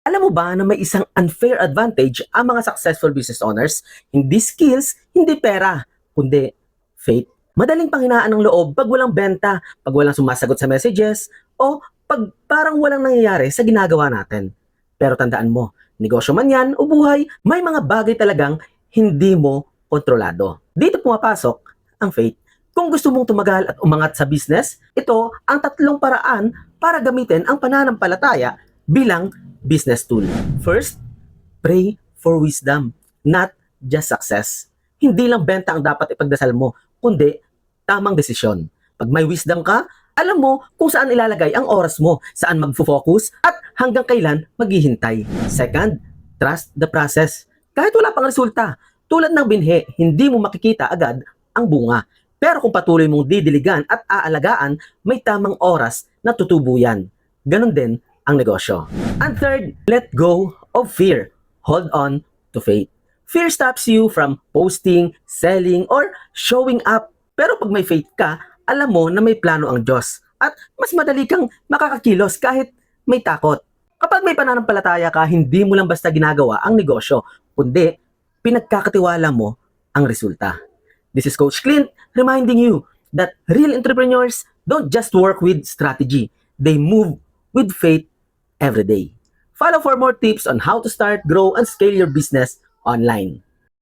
Alam mo ba na may isang unfair advantage ang mga successful business owners? Hindi skills, hindi pera, kundi faith. Madaling panghinaan ng loob pag walang benta, pag walang sumasagot sa messages, o pag parang walang nangyayari sa ginagawa natin. Pero tandaan mo, negosyo man yan o buhay, may mga bagay talagang hindi mo kontrolado. Dito pumapasok ang faith. Kung gusto mong tumagal at umangat sa business, ito ang tatlong paraan para gamitin ang pananampalataya bilang business tool. First, pray for wisdom, not just success. Hindi lang benta ang dapat ipagdasal mo, kundi tamang desisyon. Pag may wisdom ka, alam mo kung saan ilalagay ang oras mo, saan magfo-focus, at hanggang kailan maghihintay. Second, trust the process. Kahit wala pang resulta, tulad ng binhi, hindi mo makikita agad ang bunga. Pero kung patuloy mong didiligan at aalagaan, may tamang oras na tutubo yan. Ganon din ang negosyo. And third, let go of fear. Hold on to faith. Fear stops you from posting, selling, or showing up. Pero pag may faith ka, alam mo na may plano ang Diyos. At mas madali kang makakakilos kahit may takot. Kapag may pananampalataya ka, hindi mo lang basta ginagawa ang negosyo, kundi pinagkakatiwala mo ang resulta. This is Coach Clint reminding you that real entrepreneurs don't just work with strategy. They move with faith every day. Follow for more tips on how to start, grow, and scale your business online.